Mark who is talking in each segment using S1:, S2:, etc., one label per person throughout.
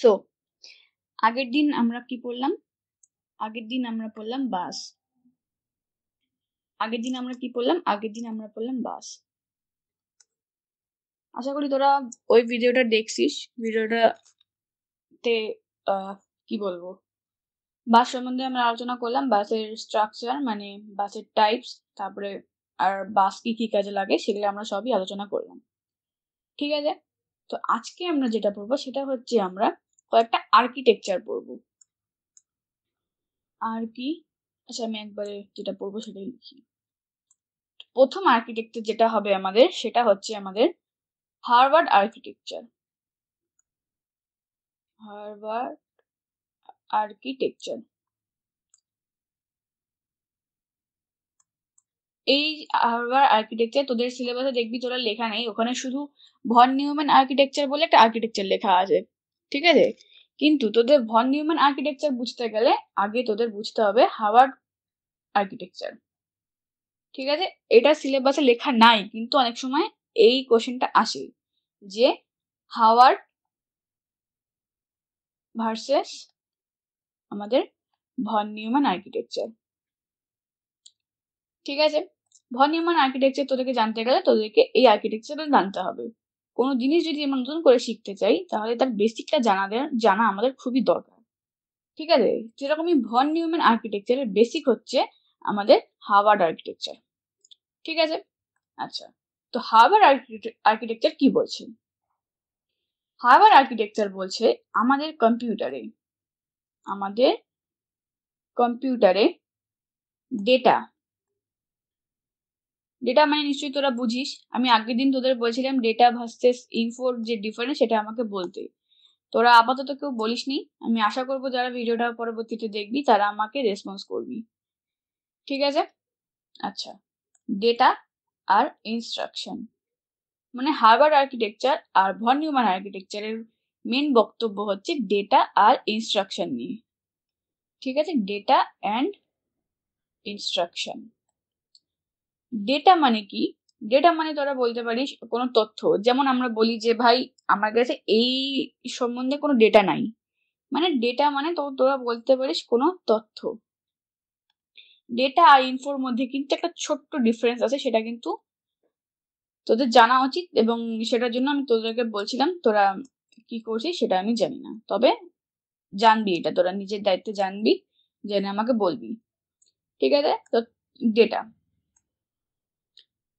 S1: So আগের দিন আমরা কি পড়লাম? আগের দিন আমরা পড়লাম বাস। আশা করি তোরা ওই ভিডিওটা দেখছিস। ভিডিওটাতে কি বলবো, বাস সম্বন্ধে আমরা আলোচনা করলাম, বাসের স্ট্রাকচার মানে বাসের টাইপস, তারপরে আর বাস কি কি কাজে লাগে সেগুলো আমরা সবই আলোচনা করলাম। ঠিক আছে, তো আজকে আমরা যেটা পড়বো সেটা হচ্ছে আমরা কয়েকটা আর্কিটেকচার পড়বো। আর কি, আচ্ছা আমি একবারে যেটা পড়বো সেটাই লিখি। প্রথম আর্কিটেকচার যেটা হবে আমাদের সেটা হচ্ছে আমাদের হার্ভার্ড আর্কিটেকচার। হার্ভার্ড আর্কিটেকচার, এই হার্ভার্ড আর্কিটেকচার তোদের সিলেবাসে দেখবি তোরা লেখা নেই, ওখানে শুধু ভন নিউম্যান আর্কিটেকচার বলে একটা আর্কিটেকচার লেখা আছে। ঠিক আছে, কিন্তু তোদের ভন নিউম্যান আর্কিটেকচার বুঝতে গেলে আগে তোদের বুঝতে হবে হার্ভার্ড আর্কিটেকচার। ঠিক আছে, এটা সিলেবাসে লেখা নাই, কিন্তু অনেক সময় এই কোশ্চেনটা আসে যে হাওয়ার্ড ভার্সেস আমাদের ভন নিউম্যান আর্কিটেকচার। ঠিক আছে, ভন নিউম্যান আর্কিটেকচার তোদেরকে জানতে গেলে তোদেরকে এই আর্কিটেকচারটা জানতে হবে। কোনো জিনিস যদি আমরা নতুন করে শিখতে চাই তাহলে তার বেসিকটা জানা আমাদের খুবই দরকার। ঠিক আছে, যেরকমই ভন নিউম্যান আর্কিটেকচারের বেসিক হচ্ছে আমাদের হার্ভার্ড আর্কিটেকচার। ঠিক আছে, আচ্ছা, তো হার্ভার্ড আর্কিটেকচার কি বলছে? হার্ভার্ড আর্কিটেকচার বলছে আমাদের কম্পিউটারে ডেটা মানে নিশ্চয়ই তোরা বুঝিস। আমি আগের দিন তোদের বলছিলাম ডেটা ভার্সেস ইনফোর যে ডিফারেন্স সেটা আমাকে বলতে। তোরা আপাতত কেউ বলিসনি, আমি আশা করবো যারা ভিডিওটা পরবর্তীতে দেখবি তারা আমাকে রেসপন্স করবি। ঠিক আছে, আচ্ছা, ডেটা আর ইনস্ট্রাকশন মানে হার্ভার্ড আর্কিটেকচার আর ভন নিউম্যান আর্কিটেকচারের মেন বক্তব্য হচ্ছে ডেটা আর ইনস্ট্রাকশন নিয়ে। ঠিক আছে, ডেটা অ্যান্ড ইনস্ট্রাকশন। ডেটা মানে কি? ডেটা মানে তোরা বলতে পারিস কোনো তথ্য, যেমন আমরা বলি যে ভাই আমার কাছে এই সম্বন্ধে কোনো ডেটা নাই, মানে ডেটা মানে তোরা বলতে পারিস কোনো তথ্য। ডেটা আর ইনফোর মধ্যে কিন্তু একটা ছোট্ট ডিফারেন্স আছে, সেটা কিন্তু তোদের জানা উচিত, এবং সেটার জন্য আমি তোদেরকে বলছিলাম, তোরা কি করছিস সেটা আমি জানি না, তবে জানবি, এটা তোরা নিজের দায়িত্বে জানবি, জেনে আমাকে বলবি। ঠিক আছে, তো ডেটা,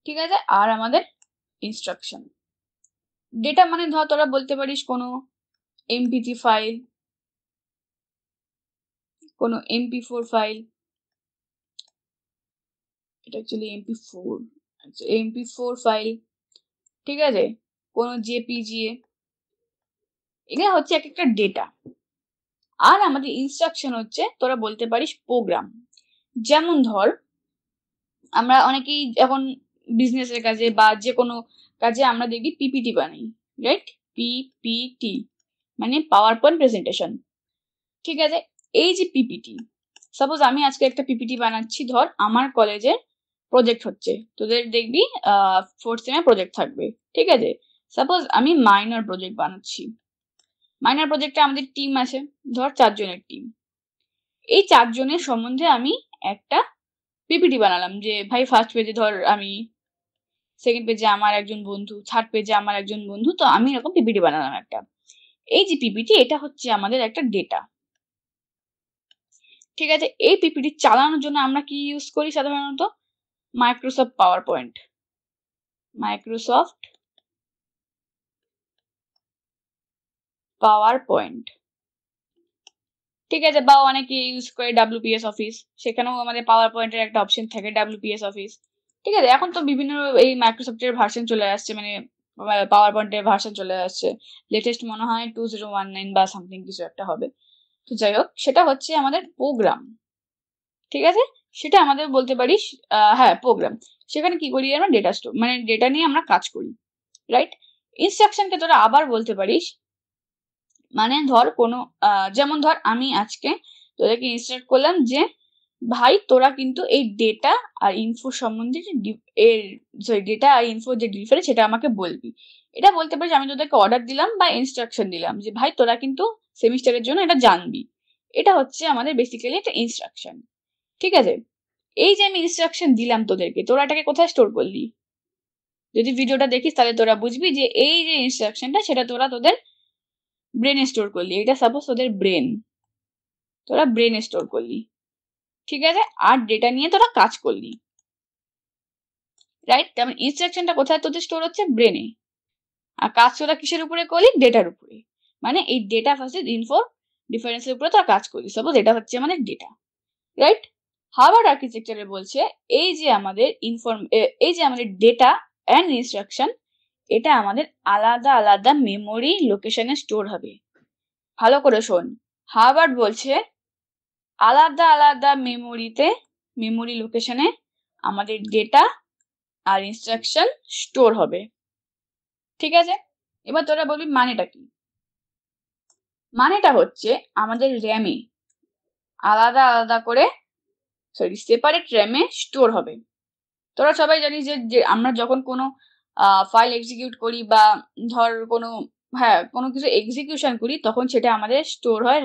S1: ঠিক আছে, আর আমাদের ইনস্ট্রাকশন। ডেটা মানে ধর তোরা বলতে পারিস কোনো এমপি3 ফাইল, কোনো MP4 ফাইল, এটা অ্যাকচুয়ালি MP4 ফাইল। ঠিক আছে, কোনো JPGA, এগুলো হচ্ছে এক একটা ডেটা। আর আমাদের ইনস্ট্রাকশন হচ্ছে তোরা বলতে পারিস প্রোগ্রাম। যেমন ধর আমরা অনেকেই এখন বিজনেসের কাজে বা যে কোনো কাজে আমরা দেখি পিপিটি বানাই, রাইট? পিপিটি মানে পাওয়ার পয়েন্ট প্রেজেন্টেশন। ঠিক আছে, এই যে পিপিটি, সাপোজ আমি আজকে একটা পিপিটি বানাচ্ছি, ধর আমার কলেজের প্রজেক্ট হচ্ছে, তোদের দেখবি 4th সেমে প্রজেক্ট থাকবে। ঠিক আছে, সাপোজ আমি মাইনর প্রজেক্ট বানাচ্ছি, মাইনর প্রজেক্টে আমাদের টিম আছে ধর 4 জনের টিম। এই 4 জনের সম্বন্ধে আমি একটা পিপিটি বানালাম, যে ভাই ফার্স্ট পেজে ধর আমি, সেকেন্ড পেজে আমার একজন বন্ধু, থার্ড পেজে আমার একজন বন্ধু, তো আমি এরকম পিপিটি বানালাম একটা। এই যে পিপিটি, এটা হচ্ছে আমাদের একটা ডেটা। ঠিক আছে, এই পিপিটি চালানোর জন্য আমরা কি ইউজ করি সাধারণত? Microsoft power point. ঠিক আছে, বা অনেকে ইউজ করে WPS অফিস, সেখানেও আমাদের পাওয়ার পয়েন্টের একটা অপশন থাকে WPS অফিস। ঠিক আছে, এখন তো বিভিন্ন এই মাইক্রোসফটের ভার্সন চলে আসছে, মানে পাওয়ার পয়েন্টের ভার্সন চলে আসছে, লেটেস্ট মনে হয় 2019 বা সামথিং কিছু একটা হবে। তো যাই হোক, সেটা হচ্ছে আমাদের প্রোগ্রাম। ঠিক আছে, সেটা আমাদের বলতে পারিস হ্যাঁ প্রোগ্রাম। সেখানে কি করি আমরা? ডেটা স্টোর, মানে ডেটা নিয়ে আমরা কাজ করি, রাইট? ইনস্ট্রাকশনকে তোরা আবার বলতে পারিস, মানে ধর কোনো যেমন ধর আমি আজকে তোদেরকে ইনস্ট্রাক্ট করলাম যে ভাই তোরা কিন্তু এই ডেটা আর ইনফো সম্বন্ধে ডেটা আর ইনফো যে ডিফারেন্স সেটা আমাকে বলবি। এটা বলতে পারিস আমি তোদেরকে অর্ডার দিলাম বা ইনস্ট্রাকশন দিলাম যে ভাই তোরা কিন্তু সেমিস্টারের জন্য এটা জানবি। এটা হচ্ছে আমাদের বেসিক্যালি একটা ইনস্ট্রাকশন। ঠিক আছে, এই যে আমি ইনস্ট্রাকশন দিলাম তোদেরকে, তোরা এটাকে কোথায় স্টোর করলি? যদি ভিডিওটা দেখিস তাহলে তোরা বুঝবি যে এই যে ইনস্ট্রাকশনটা সেটা তোরা তোদের ব্রেনে স্টোর করলি। এটা সাপোজ তোদের ব্রেন, তোরা ব্রেনে স্টোর করলি, ঠিক আছে, আর ডেটা নিয়ে তোরা কাজ করলি, রাইট? তেমন ইনস্ট্রাকশনটা কোথায় তোদের স্টোর হচ্ছে? ব্রেনে। আর কাজ তোরা কিসের উপরে করলি? ডেটার উপরে। মানে এই ডেটা ভার্সেস ইনফো ডিফারেন্সের উপরে তোরা কাজ করলি। সাপোজ এটা হচ্ছে আমাদের ডেটা, রাইট? হার্ভার্ড আর্কিটেকচারে বলছে এই যে আমাদের এই যে আমাদের ডেটা অ্যান্ড ইনস্ট্রাকশন, এটা আমাদের আলাদা আলাদা মেমোরি লোকেশনে স্টোর হবে। ভালো করে শোন, হার্ভার্ড বলছে আলাদা আলাদা মেমোরি লোকেশনে আমাদের ডেটা আর ইনস্ট্রাকশন স্টোর হবে। ঠিক আছে, এবার তোরা বলবি মানেটা কি? মানেটা হচ্ছে আমাদের র্যামে আলাদা আলাদা করে সেপারেট র্যামে স্টোর হবে। তোরা সবাই জানিস যে আমরা যখন কোনো ফাইল এক্সিকিউট করি বা ধর কোনো কিছু এক্সিকিউশন করি, তখন সেটা আমাদের স্টোর হয়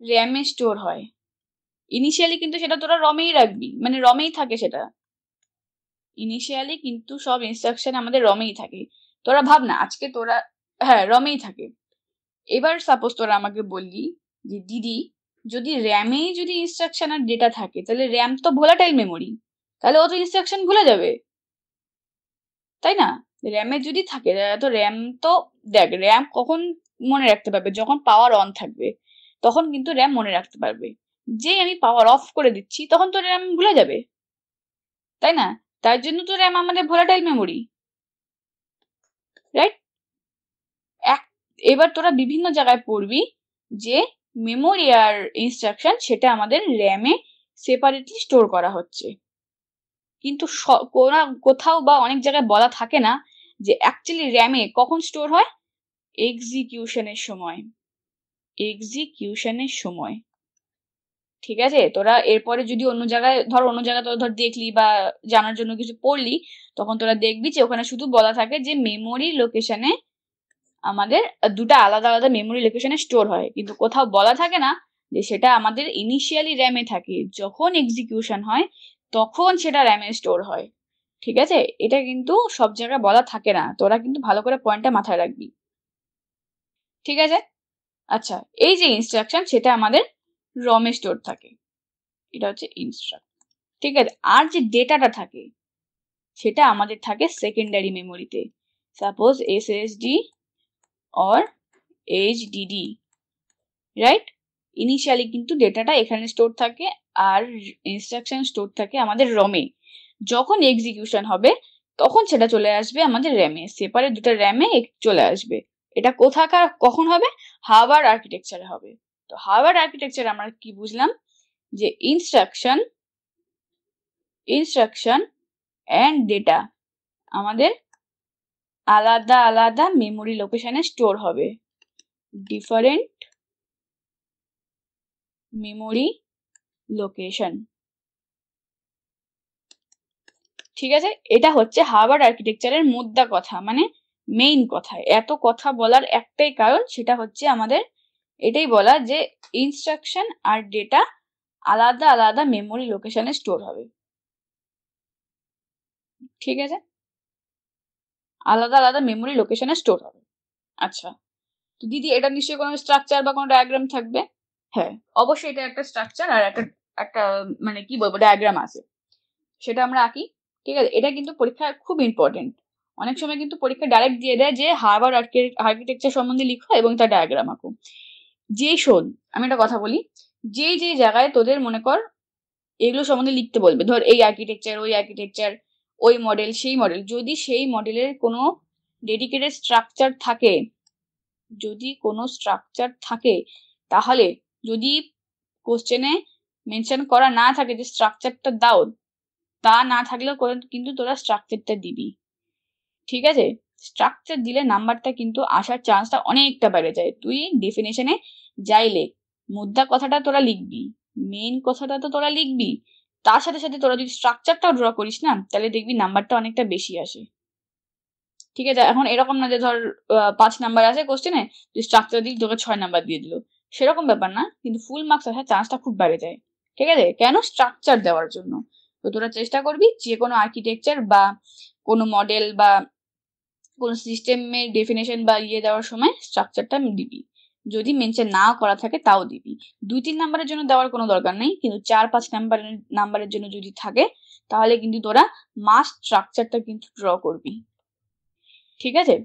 S1: র্যামে স্টোর হয়। ইনিশিয়ালি কিন্তু সেটা তোরা রমেই রাখবি, মানে রমেই থাকে সেটা। ইনিশিয়ালি কিন্তু সব ইনস্ট্রাকশন আমাদের রমেই থাকে। তোরা ভাব না, আজকে তোরা, হ্যাঁ, রমেই থাকে। এবার সাপোজ তোরা আমাকে বললি যে দিদি, যদি র্যামেই যদি ইনস্ট্রাকশন আর ডেটা থাকে, তাহলে র্যাম তো ভোলাটাইল মেমোরি, তাহলে ও তো ইনস্ট্রাকশন ভুলে যাবে, তাই না? র্যামে যদি থাকে তো র্যাম তো, দেখ, র্যাম কখন মনে রাখতে পারবে? যখন পাওয়ার অন থাকবে, তখন কিন্তু র্যাম মনে রাখতে পারবে। যেই আমি পাওয়ার অফ করে দিচ্ছি তখন তো র্যাম ভুলে যাবে, তাই না? তার জন্য তো র্যাম আমাদের ভোলাটাইল মেমোরি, রাইট? এবার তোরা বিভিন্ন জায়গায় পড়বি যে মেমোরি আর ইনস্ট্রাকশন সেটা আমাদের র্যামে সেপারেটলি স্টোর করা হচ্ছে, কিন্তু কোথাও বা অনেক জায়গায় বলা থাকে না যে অ্যাকচুয়ালি র্যামে কখন স্টোর হয়? এক্সিকিউশনের সময়। ঠিক আছে, তোরা এরপরে যদি অন্য জায়গায় তোরা ধর দেখলি বা জানার জন্য কিছু পড়লি, তখন তোরা দেখবি যে ওখানে শুধু বলা থাকে যে মেমোরি লোকেশনে আমাদের দুটা আলাদা আলাদা মেমোরি লোকেশনে স্টোর হয়, কিন্তু কোথাও বলা থাকে না যে সেটা আমাদের ইনিশিয়ালি র্যামে থাকে, যখন এক্সিকিউশন হয় তখন সেটা র্যামে স্টোর হয়। ঠিক আছে, এটা কিন্তু সব জায়গায় বলা থাকে না, তোরা কিন্তু ভালো করে পয়েন্টটা মাথায় রাখবি। ঠিক আছে, আচ্ছা, এই যে ইনস্ট্রাকশন সেটা আমাদের রমে স্টোর থাকে, এটা হচ্ছে ইনস্ট্রাকশন। ঠিক আছে, আর যে ডেটাটা থাকে সেটা আমাদের থাকে সেকেন্ডারি মেমোরিতে, suppose SSD or HDD, right? Initially কিন্তু ডেটাটা এখানে স্টোর থাকে আর ইনস্ট্রাকশন স্টোর থাকে আমাদের রমে। যখন এক্সিকিউশন হবে তখন সেটা চলে আসবে আমাদের র্যামে, সেপারেট দুটো র্যামে চলে আসবে। এটা কোথাকার কখন হবে? হার্ভার্ড আর্কিটেকচারে হবে। তো হার্ভার্ড আর্কিটেকচার আমরা কি বুঝলাম? যে ইনস্ট্রাকশন অ্যান্ড ডেটা আমাদের আলাদা আলাদা মেমোরি লোকেশনে স্টোর হবে, ডিফারেন্ট মেমোরি লোকেশন। ঠিক আছে, এটা হচ্ছে হার্ভার্ড আর্কিটেকচারের মোদ্দা কথা, মানে মেইন কথা। এত কথা বলার একটাই কারণ, সেটা হচ্ছে আমাদের এটাই বলা যে ইনস্ট্রাকশন আর ডেটা আলাদা আলাদা মেমোরি লোকেশনে স্টোর হবে। ঠিক আছে, আলাদা আলাদা মেমোরি লোকেশনে স্টোর হবে। আচ্ছা, তো দিদি এটা নিশ্চয়ই কোনো স্ট্রাকচার বা কোনো ডায়াগ্রাম থাকবে? হ্যাঁ, অবশ্যই এটা একটা স্ট্রাকচার আর একটা মানে কি বলবো, ডায়াগ্রাম আছে, সেটা আমরা আঁকি। ঠিক আছে, এটা কিন্তু পরীক্ষায় খুব ইম্পর্টেন্ট। অনেক সময় কিন্তু পরীক্ষা ডাইরেক্ট দিয়ে দেয় যে হার্ভার্ড আর্কিটেকচার সম্বন্ধে লিখো এবং তার ডায়াগ্রাম আঁকো। শোন, আমি একটা কথা বলি, যেই জায়গায় তোদের মনে কর এগুলো সম্বন্ধে লিখতে বলবে, ধর এই আর্কিটেকচার, ওই আর্কিটেকচার, ওই মডেল, সেই মডেল, যদি সেই মডেলের কোনো ডেডিকেটেড স্ট্রাকচার থাকে, তাহলে যদি কোশ্চেনে মেনশন করা না থাকে যে স্ট্রাকচারটা দাও, তা না থাকলেও কিন্তু তোরা স্ট্রাকচারটা দিবি। ঠিক আছে, স্ট্রাকচার দিলে নাম্বারটা কিন্তু আসার চান্সটা অনেকটা বেড়ে যায়। তুই ডেফিনেশনে যাই লেখ, মুদ্রা কথাটা তোরা লিখবি, মেইন কথাটা তো তোরা লিখবি, তার সাথে সাথে তোরা যদি স্ট্রাকচারটাও ড্র করিস না, তাহলে দেখবি নাম্বারটা অনেকটা বেশি আসে। ঠিক আছে? এখন এরকম না যে ধর 5 নাম্বার আছে কোশ্চেনে, তুই স্ট্রাকচার দিলি তোকে 6 নাম্বার দিয়ে দিল, সেরকম ব্যাপার না, কিন্তু ফুল মার্কস আসার চান্সটা খুব বেড়ে যায়। ঠিক আছে? কেন? স্ট্রাকচার দেওয়ার জন্য। তো তোরা চেষ্টা করবি যে কোনো আর্কিটেকচার বা কোনো মডেল বা কোনো সিস্টেমের ডেফিনেশন বা দেওয়ার সময় স্ট্রাকচারটা দিবি। যদি মেনশন না করা থাকে তাও দিবি। 2-3 নাম্বারের জন্য দেওয়ার কোনো দরকার নেই, কিন্তু 4-5 নাম্বারের জন্য যদি থাকে তাহলে কিন্তু তোরা মাস্ট স্ট্রাকচারটা কিন্তু ড্র করবি। ঠিক আছে?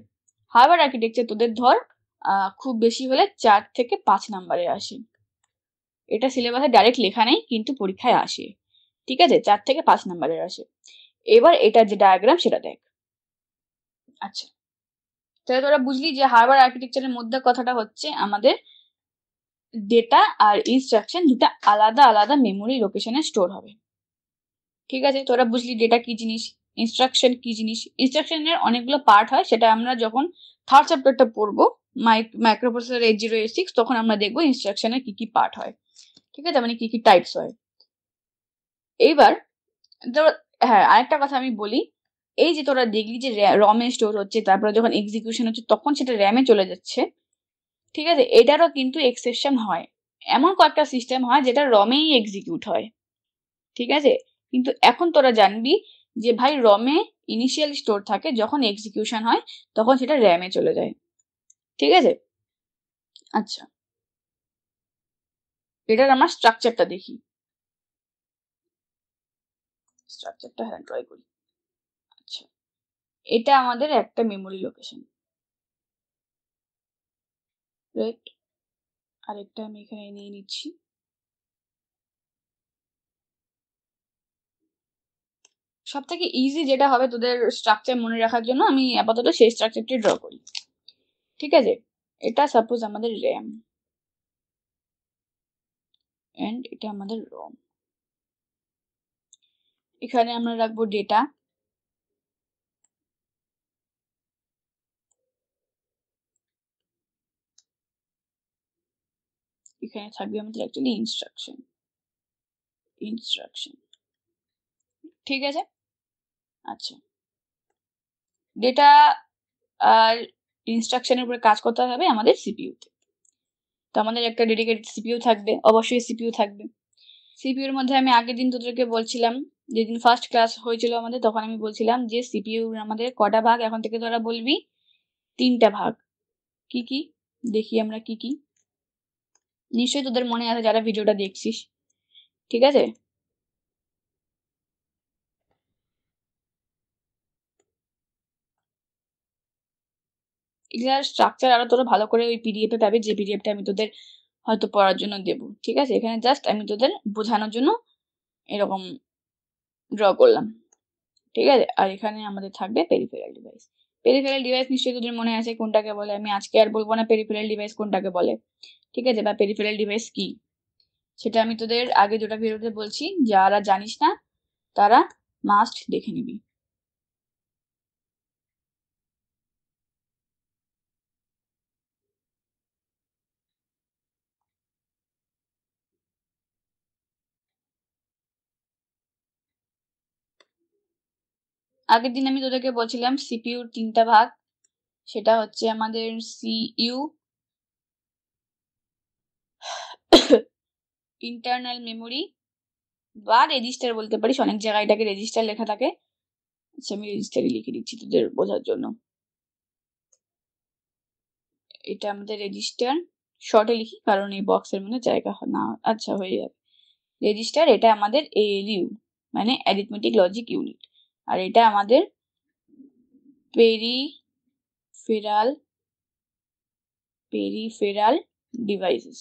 S1: হার্ভার্ড আর্কিটেকচার তোদের ধর খুব বেশি হলে 4 থেকে 5 নাম্বারে আসে। এটা সিলেবাসে ডাইরেক্ট লেখা নেই, কিন্তু পরীক্ষায় আসে। ঠিক আছে? 4 থেকে 5 নাম্বারের আসে। এবার এটার যে ডায়াগ্রাম সেটা দেখ। আচ্ছা, তাহলে তোরা বুঝলি যে হার্ভার্ড আর্কিটেকচারের মধ্যে কথাটা হচ্ছে আমাদের ডেটা আর ইনস্ট্রাকশন দুটা আলাদা আলাদা মেমোরি লোকেশনে স্টোর হবে। ঠিক আছে? তোরা বুঝলি ডেটা কি জিনিস, ইনস্ট্রাকশন কি জিনিস। ইনস্ট্রাকশনের অনেকগুলো পার্ট হয়, সেটা আমরা যখন থার্ড চ্যাপ্টারটা পড়বো মাইক্রোপ্রসেসর 8086, তখন আমরা দেখবো ইনস্ট্রাকশনের কি কি পার্ট হয়। ঠিক আছে? মানে কি কি টাইপস হয়। এইবার হ্যাঁ, আরেকটা কথা আমি বলি, এই যে তোরা দেখলি যে রমে স্টোর হচ্ছে, তারপরে যখন এক্সিকিউশন হচ্ছে তখন সেটা র্যামে চলে যাচ্ছে। ঠিক আছে? এটারও কিন্তু এক্সেপশন হয়। এমন কয়েকটা সিস্টেম হয় যেটা রমেই এক্সিকিউট হয়। ঠিক আছে? কিন্তু এখন তোরা জানবি যে ভাই রমে ইনিশিয়াল স্টোর থাকে, যখন এক্সিকিউশন হয় তখন সেটা র্যামে চলে যায়। ঠিক আছে? আচ্ছা, এটার আমরা স্ট্রাকচারটা দেখি। স্ট্রাকচারটা হ্যাঁ ট্রাই করি। আচ্ছা, এটা আমাদের একটা মেমোরি লোকেশন, রাইট? আরেকটা আমি এখানে নিয়ে নিচ্ছি। সব থেকে ইজি যেটা হবে তোদের স্ট্রাকচার মনে রাখার জন্য, আমি আপাতত সেই স্ট্রাকচারটি ড্র করি। ঠিক আছে? এটা সাপোজ আমাদের র্যাম, এন্ড এটা আমাদের রম। এখানে আমরা রাখবো ডেটা, এখানে থাকবে আমাদের অ্যাকচুয়ালি ইনস্ট্রাকশন। ঠিক আছে? আচ্ছা, ডেটা আর ইনস্ট্রাকশনের উপরে কাজ করতে হবে আমাদের সিপিইউতে। তো আমাদের একটা ডেডিকেটেড সিপিইউ থাকবে, অবশ্যই সিপিইউ থাকবে। সিপিইউর মধ্যে আমি আগের দিন তোদেরকে বলছিলাম, যেদিন ফার্স্ট ক্লাস হয়েছিল আমাদের, তখন আমি বলছিলাম যে সিপিইউ আমাদের কটা ভাগ, এখন থেকে তোরা বলবি 3টা ভাগ। কি কি দেখি আমরা, কি কি নিশ্চয়ই তোদের মনে আছে যারা ভিডিওটা দেখছিস। ঠিক আছে? এগুলার স্ট্রাকচার আরো তোরা ভালো করে ওই পিডিএফে পাবে, যে পিডিএফটা আমি তোদের হয়তো পড়ার জন্য দেবো। ঠিক আছে? এখানে জাস্ট আমি তোদের বোঝানোর জন্য এরকম ড্র করলাম। ঠিক আছে? আর এখানে আমাদের থাকবে পেরিফেরাল ডিভাইস। পেরিফেরাল ডিভাইস নিশ্চয়ই তোদের মনে আছে কোনটাকে বলে, আমি আজকে আর বলবো না পেরিফেরাল ডিভাইস কোনটাকে বলে। ঠিক আছে? বা পেরিফেরাল ডিভাইস কি, সেটা আমি তোদের আগে দুটো ভিডিওতে বলছি, যারা জানিস না তারা মাস্ট দেখে নিবি। আগের দিন আমি তোদেরকে বলছিলাম সিপিইউর 3টা ভাগ, সেটা হচ্ছে আমাদের সিইউ, ইন্টারনাল মেমোরি বা রেজিস্টার বলতে পারিস, অনেক জায়গায় এটাকে রেজিস্টার লেখা থাকে। আচ্ছা, আমি রেজিস্টারই লিখে দিচ্ছি তোদের বোঝার জন্য। এটা আমাদের রেজিস্টার, শর্টে লিখি কারণ এই বক্সের মধ্যে জায়গা না। আচ্ছা, হয়ে যাবে। রেজিস্টার, এটা আমাদের এএলইউ মানে অ্যারিথমেটিক লজিক ইউনিট, আর এটা আমাদের পেরিফেরাল ডিভাইসেস।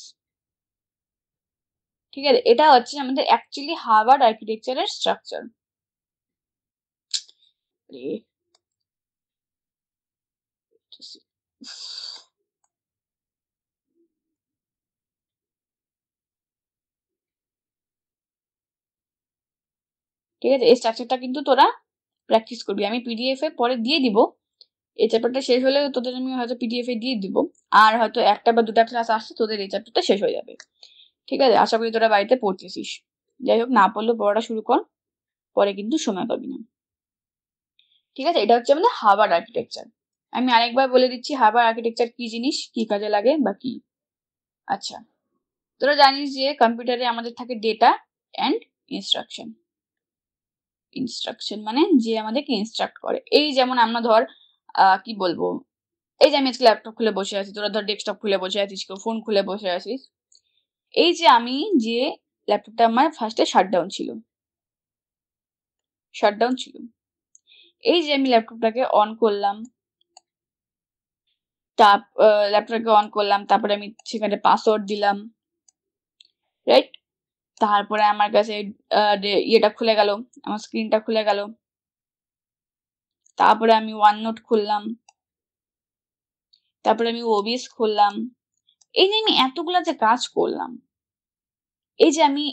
S1: ঠিক আছে? এটা হচ্ছে আমাদের অ্যাকচুয়ালি হার্ভার্ড আর্কিটেকচারের স্ট্রাকচার। ঠিক আছে? এই স্ট্রাকচারটা কিন্তু তোরা প্র্যাকটিস করবি, আমি পিডিএফ এ পরে দিয়ে দিব। এই চ্যাপ্টারটা শেষ হলে তোদের আমি হয়তো পিডিএফ এ দিয়ে দিব, আর হয়তো 1টা বা 2টা ক্লাস আসছে তোদের এই চ্যাপ্টারটা শেষ হয়ে যাবে। ঠিক আছে? আশা করি তোরা বাড়িতে পড়তেছিস। যাই হোক, না পড়লেও পড়াটা শুরু কর, পরে কিন্তু সময় পাবি না। ঠিক আছে? এটা হচ্ছে আমাদের হার্ভার্ড আর্কিটেকচার। আমি আরেকবার বলে দিচ্ছি হার্ভার্ড আর্কিটেকচার কি জিনিস, কি কাজে লাগে বা কি। আচ্ছা, তোরা জানিস যে কম্পিউটারে আমাদের থাকে ডেটা অ্যান্ড ইনস্ট্রাকশন। ইনস্ট্রাকশন মানে যে আমাদেরকে ইনস্ট্রাক্ট করে। এই যেমন আমরা ধর কি বলবো, এই যে আমি আজকে ল্যাপটপ খুলে বসে আছি, তোরা ধর ডেস্কটপ খুলে বসে আছিস, কেউ ফোন খুলে বসে আছিস। এই যে আমি যে ল্যাপটপটা আমার ফার্স্টে শাটডাউন ছিল, এই যে আমি ল্যাপটপটাকে অন করলাম, ল্যাপটপটাকে অন করলাম, তারপরে আমি সেখানে পাসওয়ার্ড দিলাম, রাইট? তারপরে আমার কাছে ইয়েটা খুলে গেল, আমার স্ক্রিনটা খুলে গেল। তারপরে আমি ওয়ান নোট খুললাম, তারপরে আমি ওবিএস খুললাম। এই যে আমি এতগুলা যে কাজ করলাম, এই যে আমি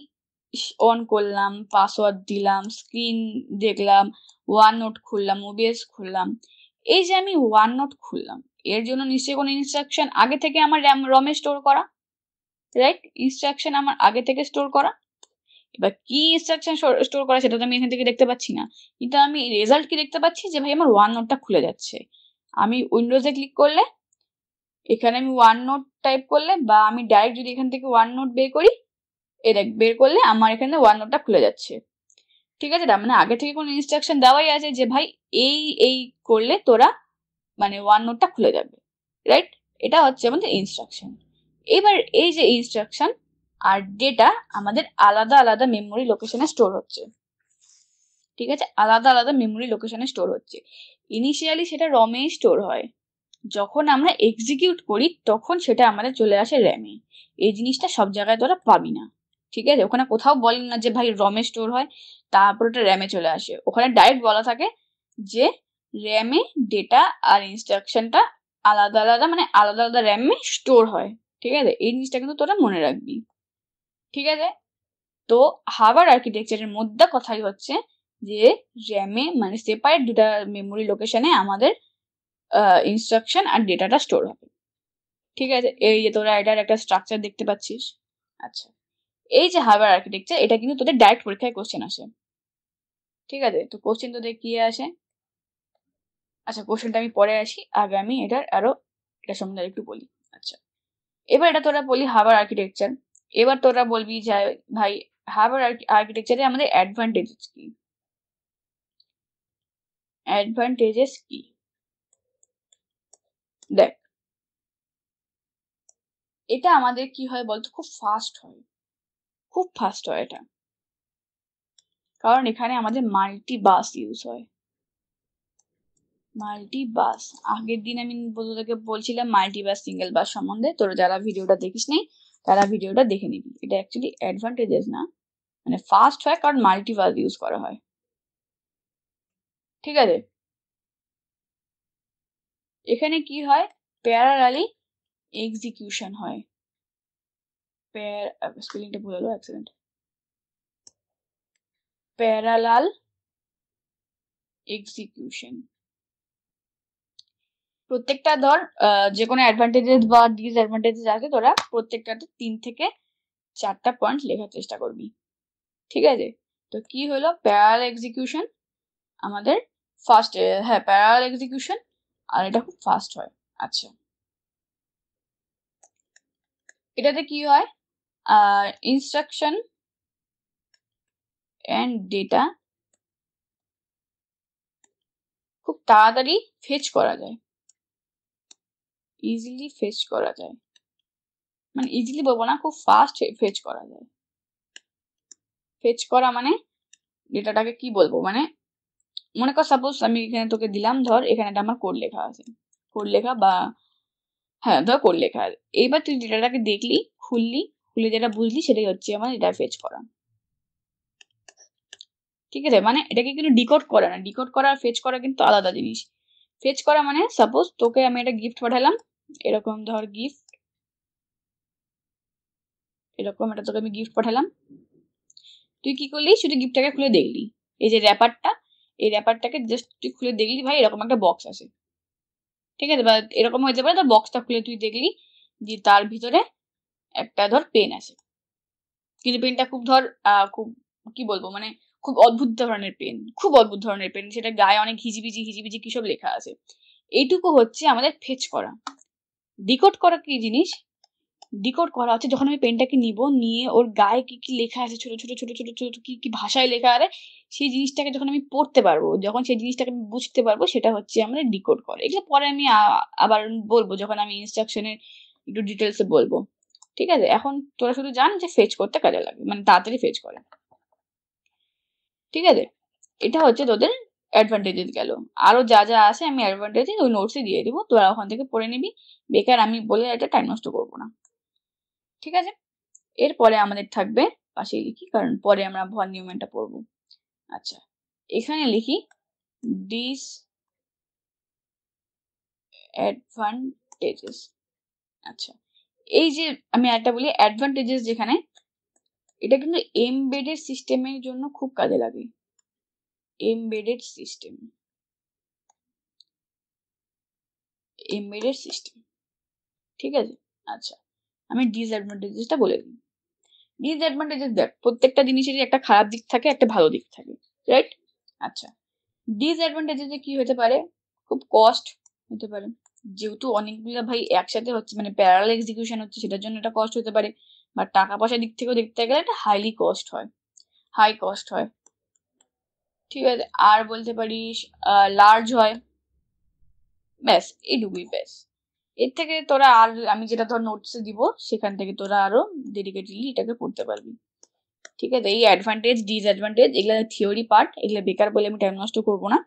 S1: অন করলাম, পাসওয়ার্ড দিলাম, স্ক্রিন দেখলাম, ওয়ান নোট খুললাম, ওবিএস খুললাম, এই যে আমি ওয়ান নোট খুললাম, এর জন্য নিশ্চয়ই কোনো ইনস্ট্রাকশন আগে থেকে আমার রমে স্টোর করা, রাইট? ইনস্ট্রাকশন আমার আগে থেকে স্টোর করা। এবার কি ইনস্ট্রাকশন স্টোর করা সেটা তো আমি এখান থেকে দেখতে পাচ্ছি না, কিন্তু আমি রেজাল্ট কি দেখতে পাচ্ছি যে ভাই আমার ওয়ান নোটটা খুলে যাচ্ছে। আমি উইন্ডোজে ক্লিক করলে, এখানে আমি ওয়ান নোট টাইপ করলে, বা আমি ডাইরেক্ট যদি এখান থেকে ওয়ান নোট বের করি, বের করলে আমার এখানে ওয়ান নোটটা খুলে যাচ্ছে। ঠিক আছে, তার মানে আগে থেকে কোনো ইনস্ট্রাকশন দেওয়াই আছে যে ভাই এই করলে তোরা মানে ওয়ান নোটটা খুলে যাবে, রাইট? এটা হচ্ছে আমাদের ইনস্ট্রাকশন। এবার এই যে ইনস্ট্রাকশন আর ডেটা আমাদের আলাদা আলাদা মেমোরি লোকেশনে স্টোর হচ্ছে, ঠিক আছে? আলাদা আলাদা মেমোরি লোকেশনে স্টোর হচ্ছে। ইনিশিয়ালি সেটা রমে স্টোর হয়, যখন আমরা এক্সিকিউট করি তখন সেটা আমাদের চলে আসে র্যামে। এই জিনিসটা সব জায়গায় তোরা পাবি না, ঠিক আছে? ওখানে কোথাও বলেন না যে ভাই রমে স্টোর হয় তারপর ওটা র্যামে চলে আসে। ওখানে ডাইরেক্ট বলা থাকে যে র্যামে ডেটা আর ইনস্ট্রাকশনটা আলাদা আলাদা, মানে আলাদা আলাদা র্যামে স্টোর হয়, ঠিক আছে? এই জিনিসটা কিন্তু তোরা মনে রাখবি, ঠিক আছে? তো হার্ভার্ড আর্কিটেকচারের মধ্যে কথাই হচ্ছে যে র্যামে মানে সেপারেট দুটা মেমোরি লোকেশনে আমাদের ইনস্ট্রাকশন আর ডেটাটা স্টোর হবে, ঠিক আছে? এই যে তোরা এটার একটা স্ট্রাকচার দেখতে পাচ্ছিস। আচ্ছা, এই যে হার্ভার্ড আর্কিটেকচার, এটা কিন্তু তোদের ডাইরেক্ট পরীক্ষায় কোশ্চেন আসে, ঠিক আছে? তো কোশ্চেন তোদের কি আসে? আচ্ছা, কোশ্চেনটা আমি পরে আসি, আগে আমি এটা সম্বন্ধে একটু বলি। আচ্ছা, এবার এটা তোরা বলি হার্ভার্ড আর্কিটেকচার। এবার তোরা বলবি যে ভাই হার্ভার্ড আর্কিটেকচারে আমাদের অ্যাডভান্টেজেস কি? অ্যাডভান্টেজেস কি? দেখ, এটা আমাদের কি হয় বলতো, খুব ফাস্ট হয়, খুব ফাস্ট হয় এটা, কারণ এখানে আমাদের মাল্টি বাস ইউজ হয়। মাল্টি বাস, আগের দিন আমি তোদেরকে বলছিলাম মাল্টি বাস সিঙ্গেল বাস সম্বন্ধে, তোরা যারা ভিডিওটা দেখিস নি তারা ভিডিওটা দেখে নিবি। এটা অ্যাকচুয়ালি অ্যাডভান্টেজেস না, মানে ফাস্ট হয় কারণ মাল্টি বাস ইউজ করা হয়, ঠিক আছে? এখানে কি হয়, প্যারালালি এক্সিকিউশন হয়। স্পেলিংটা ভুলে গেল, অ্যাক্সিডেন্ট। Parallel execution. প্রত্যেকটা ধর যে কোনো অ্যাডভান্টেজেস বা ডিসঅ্যাডভান্টেজেস আছে, তোরা প্রত্যেকটাতে 3 থেকে 4টা পয়েন্ট লেখার চেষ্টা করবি, ঠিক আছে? তো কি হলো, প্যারালাল এক্সিকিউশন আমাদের ফাস্ট, হ্যাঁ প্যারালাল এক্সিকিউশন, আর এটা খুব ফাস্ট হয়। আচ্ছা, এটাতে কি হয়, ইনস্ট্রাকশন এন্ড ডেটা খুব তাড়াতাড়ি ফেচ করা যায়, ইজিলি ফেচ করা যায়, মানে ইজিলি বলবো না, খুব ফাস্ট ফেচ করা যায়। ফেচ করা মানে ডেটাটাকে কি বলবো, মানে মনে কর সাপোজ আমি এখানে তোকে দিলাম, ধর এখানে একটা আমার কোড লেখা আছে, কোড লেখা বা হ্যাঁ ধর কোড লেখা আছে। এইবার তুই ডেটাটাকে দেখলি, খুলে যেটা বুঝলি সেটাই হচ্ছে আমার ডেটা ফেচ করা, ঠিক আছে? মানে এটাকে কিন্তু ডিকোড করা না, ডিকোড করা আর ফেচ করা কিন্তু আলাদা জিনিস। ফেচ করা মানে সাপোজ তোকে আমি একটা গিফট পাঠালাম, এরকম ধর গিফট, এরকম একটা তোকে আমি গিফট পাঠালাম, তুই কি করলি, শুধু গিফটটাকে খুলে দেখলি, এই যে র্যাপারটা, এই র্যাপারটাকে জাস্ট তুই খুলে দেখলি, ভাই এরকম একটা বক্স আছে, ঠিক আছে? বা এরকম হয়ে যাবে, বক্সটা খুলে তুই দেখলি যে তার ভিতরে একটা ধর পেন আছে, কিন্তু পেনটা খুব ধর খুব কি বলবো, মানে খুব অদ্ভুত ধরনের পেন, খুব অদ্ভুত ধরনের পেন, সেটা গায়ে অনেক হিজিবিজি হিজিবিজি কি সব লেখা আছে। এইটুকু হচ্ছে আমাদের ফেচ করা। ডিকোড করা কি জিনিস? ডিকোড করা হচ্ছে যখন আমি পেনটাকে নিয়ে ওর গায়ে কি কি লেখা আছে, ছোট ছোট ছোট ছোট ছোট কি কি ভাষায় লেখা আছে, সেই জিনিসটাকে যখন আমি পড়তে পারবো, যখন সেই জিনিসটাকে আমি বুঝতে পারবো, সেটা হচ্ছে আমরা ডিকোড করা। এগুলো পরে আমি আবার বলবো যখন আমি ইনস্ট্রাকশনের একটু ডিটেলসে বলবো। ঠিক আছে, এখন তোরা শুধু জান যে ফেচ করতে কাজে লাগে, মানে তাড়াতাড়ি ফেচ করে। ঠিক আছে, এটা হচ্ছে তোদের অ্যাডভান্টেজেস গেল। আরো যা যা আছে আমি অ্যাডভান্টেজেস ওই নোটসে দিয়ে দিব, তোরা ওখান থেকে পড়ে নিবি। বেকার আমি বলে এটা টাইম নষ্ট করবো না। ঠিক আছে, এরপরে আমাদের থাকবে, পাশে লিখি কারণ পরে আমরা ভন নিউম্যানটা পড়বো। আচ্ছা, এখানে লিখি ডিস অ্যাডভান্টেজেস। আচ্ছা, এই যে আমি একটা বলি অ্যাডভান্টেজেস, যেখানে এটা কিন্তু এমবেডেড সিস্টেমের জন্য খুব কাজে লাগে। Embedded system, embedded system. ঠিক আছে, আচ্ছা আমি ডিসঅ্যাডভান্টেজেসটা বলে দিই। ডিসঅ্যাডভান্টেজেস দেখ, প্রত্যেকটা জিনিসেরই একটা খারাপ দিক থাকে, একটা ভালো দিক থাকে, রাইট? আচ্ছা, ডিসঅ্যাডভান্টেজেসে কি হতে পারে? খুব কস্ট হতে পারে, যেহেতু অনেকগুলো ভাই একসাথে হচ্ছে, মানে প্যারালাল এক্সিকিউশন হচ্ছে, সেটার জন্য একটা কস্ট হতে পারে। বা টাকা পয়সার দিক থেকেও দেখতে গেলে একটা হাইলি কস্ট হয়, হাই কস্ট হয়। ঠিক আছে, আর বলতে পারিস লার্জ হয়। ব্যাস এইটুকুই, ব্যাস। এর থেকে তোরা আর আমি যেটা ধর নোটসে দিব, সেখান থেকে তোরা আরো ডেডিকেটেডলি এটাকে পড়তে পারবি। ঠিক আছে, এই অ্যাডভান্টেজ ডিসঅ্যাডভান্টেজ এগুলা থিওরি পার্ট, এগুলা বেকার বলে আমি টাইম নষ্ট করবো না।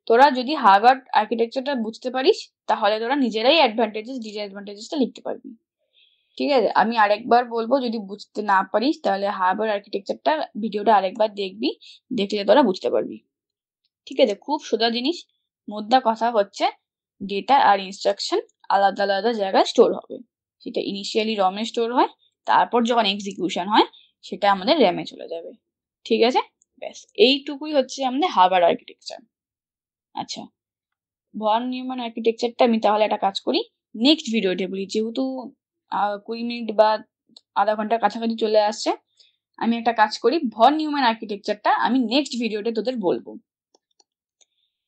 S1: তোরা যদি হার্ভার্ড আর্কিটেকচারটা বুঝতে পারিস, তাহলে তোরা নিজেরাই অ্যাডভান্টেজেস ডিসঅ্যাডভান্টেজেসটা লিখতে পারবি। ঠিক আছে, আমি আরেকবার বলবো, যদি বুঝতে না পারিস তাহলে হার্ভার্ড আর্কিটেকচারটা ভিডিওটা আরেকবার দেখবি, দেখলে তোরা বুঝতে পারবি। ঠিক আছে, খুব সোজা জিনিস। মোদ্দা কথা হচ্ছে ডেটা আর ইনস্ট্রাকশন আলাদা আলাদা জায়গায় স্টোর হবে। সেটা ইনিশিয়ালি রমে স্টোর হয়, তারপর যখন এক্সিকিউশন হয় সেটা আমাদের র্যামে চলে যাবে। ঠিক আছে, ব্যাস এইটুকুই হচ্ছে আমাদের হার্ভার্ড আর্কিটেকচার। আচ্ছা, ভন নিউম্যান আর্কিটেকচারটা আমি তাহলে একটা কাজ করি, নেক্সট ভিডিওতে বলি, যেহেতু 20 মিনিট বা আধা ঘন্টার কাছাকাছি চলে আসছে। আমি একটা কাজ করি, ভন নিউম্যান আর্কিটেকচারটা আমি নেক্সট ভিডিওতে তোদের বলবো,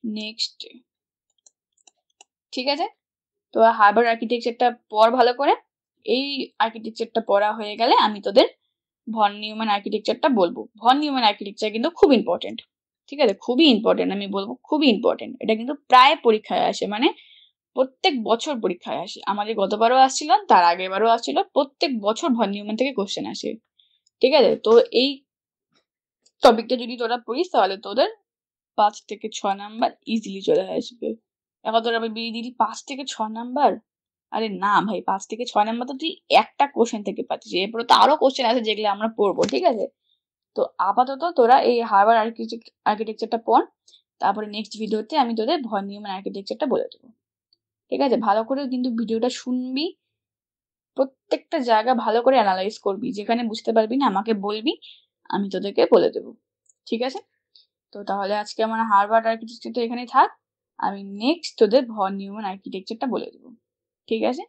S1: নেক্সট। ঠিক আছে, তো হার্ভার্ড আর্কিটেকচারটা পড় ভালো করে। এই আর্কিটেকচারটা পড়া হয়ে গেলে আমি তোদের ভন নিউম্যান আর্কিটেকচারটা বলবো। ভন নিউম্যান আর্কিটেকচার কিন্তু খুব ইম্পর্টেন্ট। ঠিক আছে, খুবই ইম্পর্টেন্ট, আমি বলবো খুবই ইম্পর্টেন্ট। এটা কিন্তু প্রায় পরীক্ষায় আসে, মানে প্রত্যেক বছর পরীক্ষায় আসে। আমাদের গতবারও আসছিল, তার আগেরবারও আসছিল, প্রত্যেক বছর ভন নিউম্যান থেকে কোশ্চেন আসে। ঠিক আছে, তো এই টপিকটা যদি তোরা পড়িস তাহলে তোদের 5 থেকে 6 নাম্বার ইজিলি চলে আসবে। এখন তোরা দিদি 5 থেকে 6 নাম্বার, আরে না ভাই, 5 থেকে 6 নাম্বার তো তুই একটা কোশ্চেন থেকে পাচ্ছিস, এরপরে তো আরো কোশ্চেন আছে যেগুলো আমরা পড়বো। ঠিক আছে, তো আপাতত তোরা এই হার্ভার্ড আর্কিটেকচারটা পড়, তারপরে নেক্সট ভিডিওতে আমি তোদের ভন নিউম্যান আর্কিটেকচারটা বলে দেবো। ঠিক আছে, ভালো করে কিন্তু ভিডিওটা শুনবি, প্রত্যেকটা জায়গা ভালো করে অ্যানালাইজ করবি, যেখানে বুঝতে পারবি না আমাকে বলবি, আমি তোদেরকে বলে দেবো। ঠিক আছে, তো তাহলে আজকে আমার হার্ভার্ড আর্কিটেকচারটা এখানেই থাক, আমি নেক্সট তোদের ভন নিউম্যান আর্কিটেকচারটা বলে দেবো। ঠিক আছে।